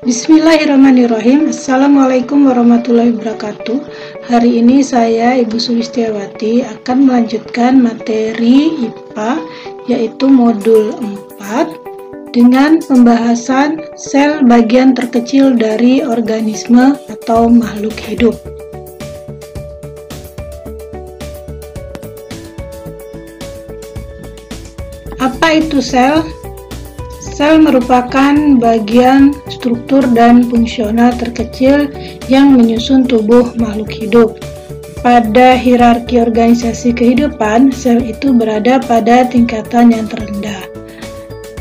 Bismillahirrahmanirrahim. Assalamualaikum warahmatullahi wabarakatuh. Hari ini saya, Ibu Sulistiawati, akan melanjutkan materi IPA, yaitu modul 4, dengan pembahasan sel bagian terkecil dari organisme atau makhluk hidup. Apa itu sel? Sel merupakan bagian struktur dan fungsional terkecil yang menyusun tubuh makhluk hidup. Pada hierarki organisasi kehidupan, sel itu berada pada tingkatan yang terendah.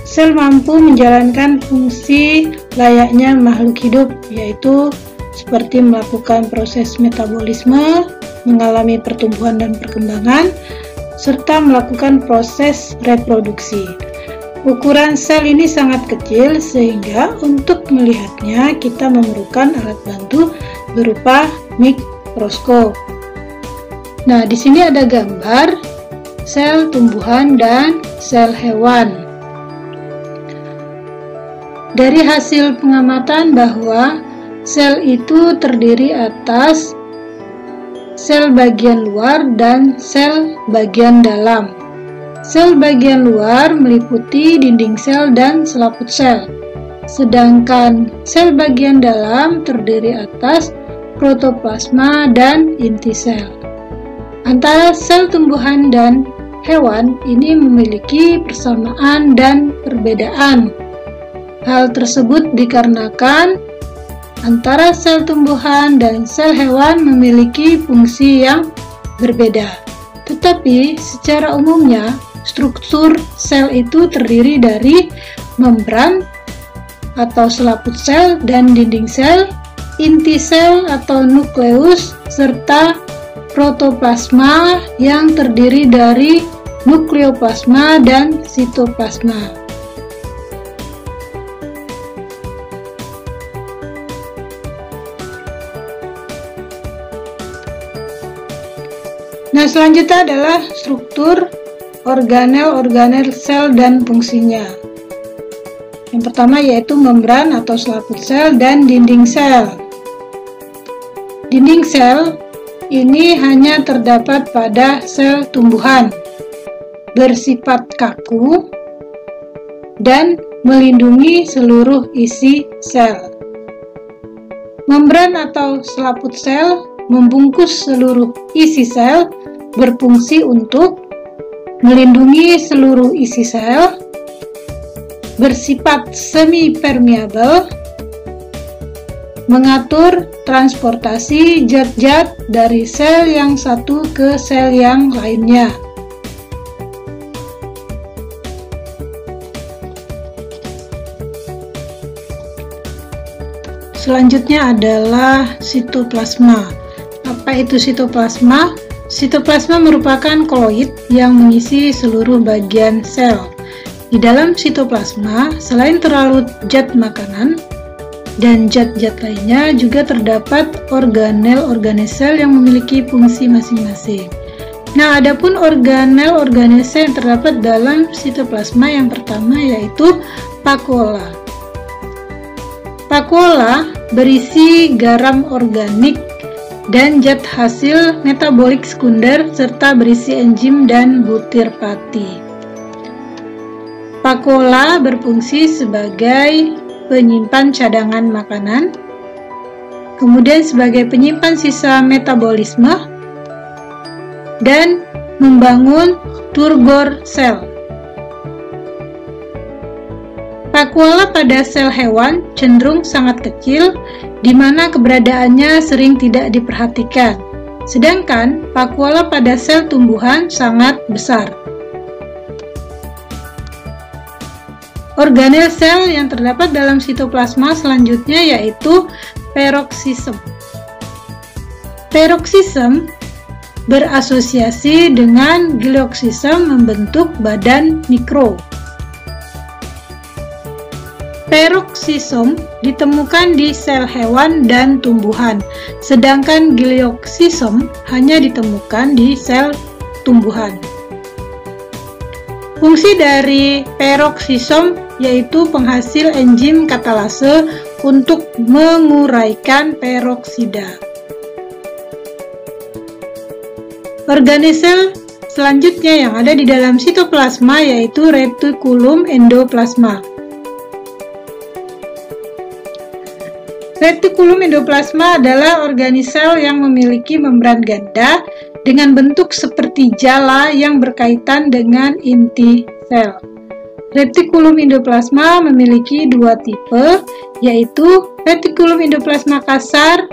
Sel mampu menjalankan fungsi layaknya makhluk hidup, yaitu seperti melakukan proses metabolisme, mengalami pertumbuhan dan perkembangan, serta melakukan proses reproduksi. Ukuran sel ini sangat kecil sehingga untuk melihatnya kita memerlukan alat bantu berupa mikroskop. Nah, di sini ada gambar sel tumbuhan dan sel hewan. Dari hasil pengamatan bahwa sel itu terdiri atas sel bagian luar dan sel bagian dalam. Sel bagian luar meliputi dinding sel dan selaput sel, sedangkan sel bagian dalam terdiri atas protoplasma dan inti sel. Antara sel tumbuhan dan hewan ini memiliki persamaan dan perbedaan. Hal tersebut dikarenakan antara sel tumbuhan dan sel hewan memiliki fungsi yang berbeda. Tetapi secara umumnya, struktur sel itu terdiri dari membran atau selaput sel dan dinding sel, inti sel atau nukleus, serta protoplasma yang terdiri dari nukleoplasma dan sitoplasma. Nah, selanjutnya adalah struktur organel sel dan fungsinya. Yang pertama yaitu membran atau selaput sel dan dinding sel. Dinding sel ini hanya terdapat pada sel tumbuhan, bersifat kaku dan melindungi seluruh isi sel. Membran atau selaput sel membungkus seluruh isi sel, berfungsi untuk melindungi seluruh isi sel, bersifat semi-permeabel, mengatur transportasi zat-zat dari sel yang satu ke sel yang lainnya. Selanjutnya adalah sitoplasma. Apa itu sitoplasma? Sitoplasma merupakan koloid yang mengisi seluruh bagian sel. Di dalam sitoplasma, selain terlarut zat makanan dan zat-zat lainnya, juga terdapat organel sel yang memiliki fungsi masing-masing. Nah, adapun organel sel yang terdapat dalam sitoplasma yang pertama yaitu vakuola. Vakuola berisi garam organik dan zat hasil metabolik sekunder serta berisi enzim dan butir pati. Vakuola berfungsi sebagai penyimpan cadangan makanan, kemudian sebagai penyimpan sisa metabolisme, dan membangun turgor sel. Vakuola pada sel hewan cenderung sangat kecil, di mana keberadaannya sering tidak diperhatikan. Sedangkan vakuola pada sel tumbuhan sangat besar. Organel sel yang terdapat dalam sitoplasma selanjutnya yaitu peroksisem. Peroksisem berasosiasi dengan gliosisem membentuk badan mikro. Peroksisom ditemukan di sel hewan dan tumbuhan, sedangkan gliosisom hanya ditemukan di sel tumbuhan. Fungsi dari peroksisom yaitu penghasil enzim katalase untuk menguraikan peroksida. Organel selanjutnya yang ada di dalam sitoplasma yaitu retikulum endoplasma. Retikulum endoplasma adalah organisel yang memiliki membran ganda dengan bentuk seperti jala yang berkaitan dengan inti sel. Retikulum endoplasma memiliki dua tipe, yaitu retikulum endoplasma kasar,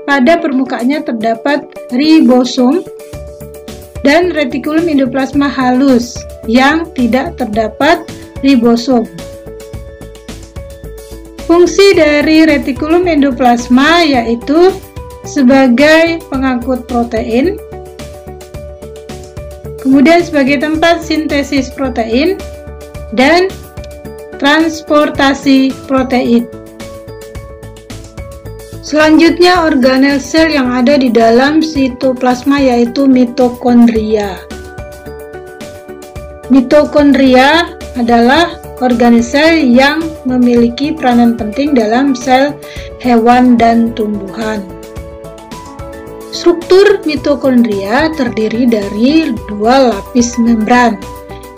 pada permukaannya terdapat ribosom, dan retikulum endoplasma halus yang tidak terdapat ribosom. Fungsi dari retikulum endoplasma yaitu sebagai pengangkut protein, kemudian sebagai tempat sintesis protein, dan transportasi protein. Selanjutnya organel sel yang ada di dalam sitoplasma yaitu mitokondria. Mitokondria adalah organisel yang memiliki peranan penting dalam sel hewan dan tumbuhan. Struktur mitokondria terdiri dari dua lapis membran,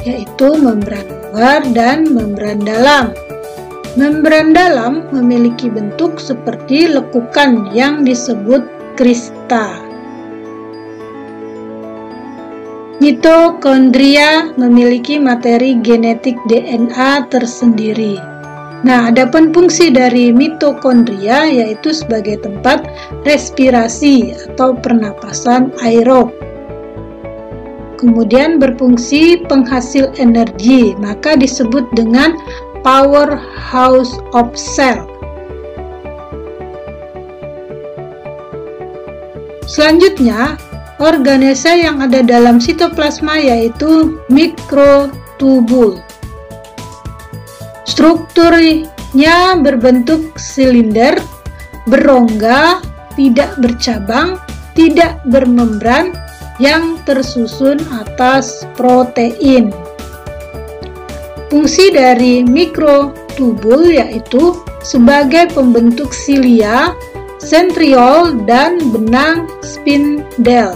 yaitu membran luar dan membran dalam. Membran dalam memiliki bentuk seperti lekukan yang disebut krista. Mitokondria memiliki materi genetik DNA tersendiri. Nah, adapun fungsi dari mitokondria yaitu sebagai tempat respirasi atau pernapasan aerob. Kemudian berfungsi penghasil energi, maka disebut dengan powerhouse of cell. Selanjutnya, organel sel yang ada dalam sitoplasma yaitu mikrotubul. Strukturnya berbentuk silinder, berongga, tidak bercabang, tidak bermembran, yang tersusun atas protein. Fungsi dari mikrotubul yaitu sebagai pembentuk silia, sentriol, dan benang spindel.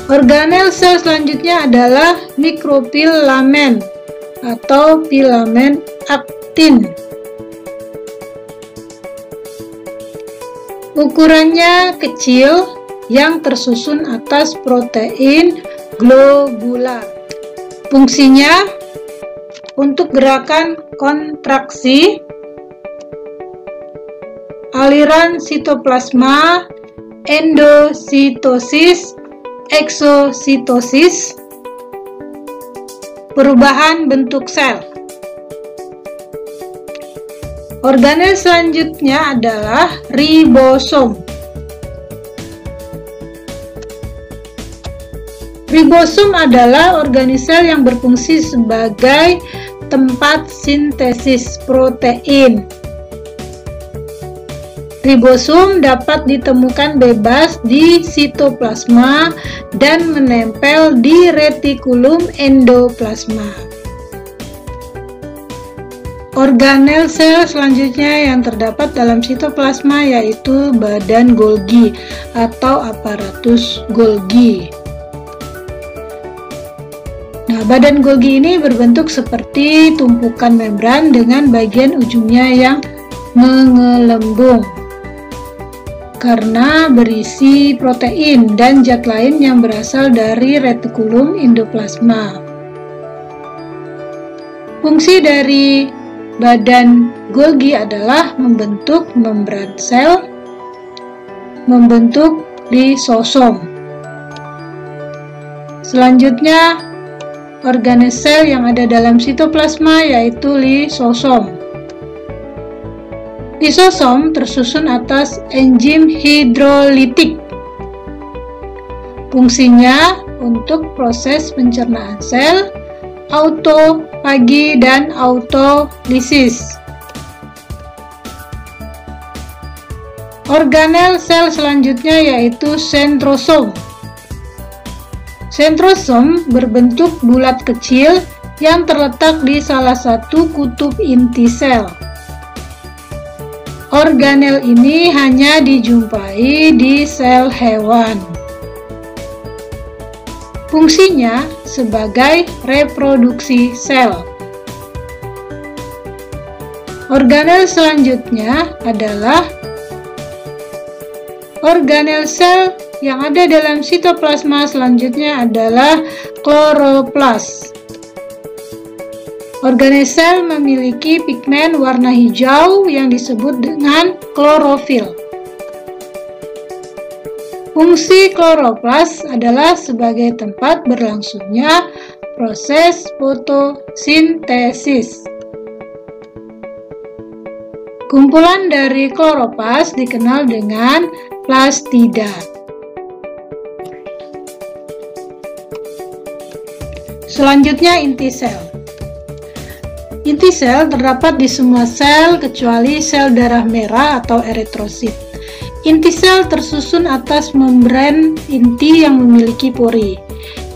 Organel sel selanjutnya adalah mikrofilamen atau filamen aktin. Ukurannya kecil yang tersusun atas protein globular. Fungsinya untuk gerakan kontraksi, aliran sitoplasma, endositosis, eksositosis, perubahan bentuk sel. Organel selanjutnya adalah ribosom. Ribosom adalah organisel yang berfungsi sebagai tempat sintesis protein. Ribosom dapat ditemukan bebas di sitoplasma dan menempel di retikulum endoplasma. Organel sel selanjutnya yang terdapat dalam sitoplasma yaitu badan Golgi atau aparatus Golgi. Nah, badan Golgi ini berbentuk seperti tumpukan membran dengan bagian ujungnya yang mengelembung karena berisi protein dan zat lain yang berasal dari retikulum endoplasma. Fungsi dari badan Golgi adalah membentuk membran sel, membentuk lisosom. Selanjutnya, organel sel yang ada dalam sitoplasma yaitu lisosom. Lisosom tersusun atas enzim hidrolitik. Fungsinya untuk proses pencernaan sel, autofagi, dan autolisis. Organel sel selanjutnya yaitu sentrosom. Sentrosom berbentuk bulat kecil yang terletak di salah satu kutub inti sel. Organel ini hanya dijumpai di sel hewan. Fungsinya sebagai reproduksi sel. Organel selanjutnya adalah organel sel yang ada dalam sitoplasma. Selanjutnya adalah kloroplas. Organel sel memiliki pigmen warna hijau yang disebut dengan klorofil. Fungsi kloroplas adalah sebagai tempat berlangsungnya proses fotosintesis. Kumpulan dari kloroplas dikenal dengan plastida. Selanjutnya inti sel. Inti sel terdapat di semua sel kecuali sel darah merah atau eritrosit. Inti sel tersusun atas membran inti yang memiliki pori.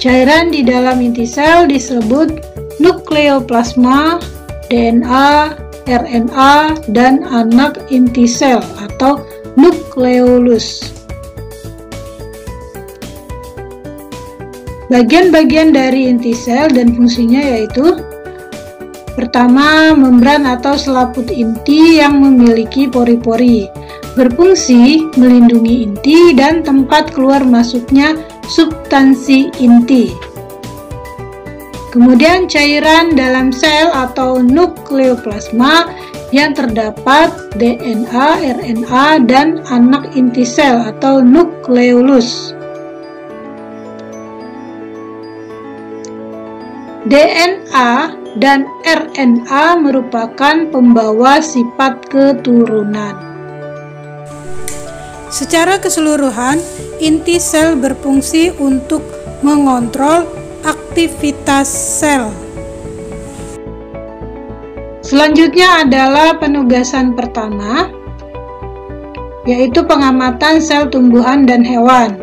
Cairan di dalam inti sel disebut nukleoplasma, DNA, RNA, dan anak inti sel atau nukleolus. Bagian-bagian dari inti sel dan fungsinya yaitu: pertama, membran atau selaput inti yang memiliki pori-pori, berfungsi melindungi inti dan tempat keluar masuknya substansi inti. Kemudian cairan dalam sel atau nukleoplasma yang terdapat DNA, RNA, dan anak inti sel atau nukleolus. DNA dan RNA merupakan pembawa sifat keturunan. Secara keseluruhan, inti sel berfungsi untuk mengontrol aktivitas sel. Selanjutnya adalah penugasan pertama, yaitu pengamatan sel tumbuhan dan hewan.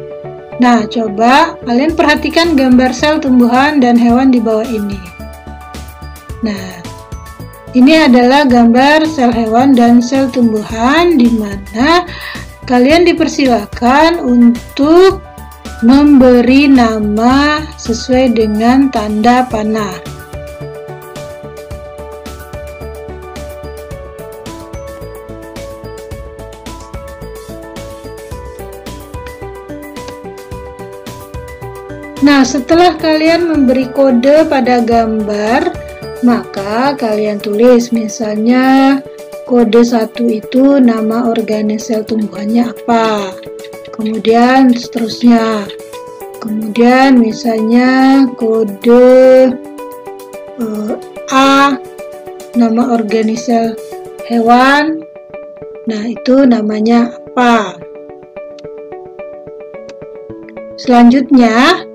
Nah, coba kalian perhatikan gambar sel tumbuhan dan hewan di bawah ini. Nah, ini adalah gambar sel hewan dan sel tumbuhan di mana kalian dipersilakan untuk memberi nama sesuai dengan tanda panah. Nah, setelah kalian memberi kode pada gambar, maka kalian tulis, misalnya kode 1 itu nama organel sel tumbuhannya apa, kemudian seterusnya. Kemudian misalnya kode A, nama organel sel hewan, nah itu namanya apa. Selanjutnya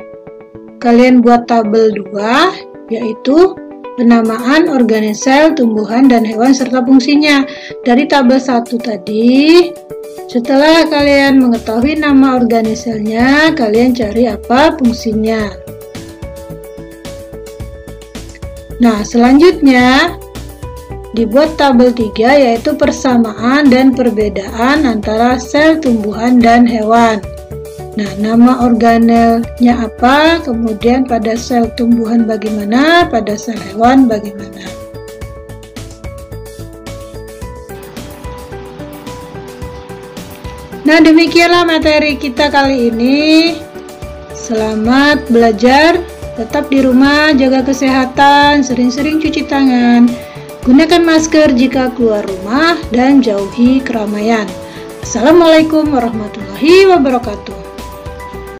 kalian buat tabel 2, yaitu penamaan organel sel tumbuhan dan hewan serta fungsinya. Dari tabel 1 tadi, setelah kalian mengetahui nama organel selnya, kalian cari apa fungsinya. Nah, selanjutnya dibuat tabel 3, yaitu persamaan dan perbedaan antara sel tumbuhan dan hewan. Nah, nama organelnya apa, kemudian pada sel tumbuhan bagaimana, pada sel hewan bagaimana. Nah, demikianlah materi kita kali ini. Selamat belajar, tetap di rumah, jaga kesehatan, sering-sering cuci tangan, gunakan masker jika keluar rumah, dan jauhi keramaian. Assalamualaikum warahmatullahi wabarakatuh.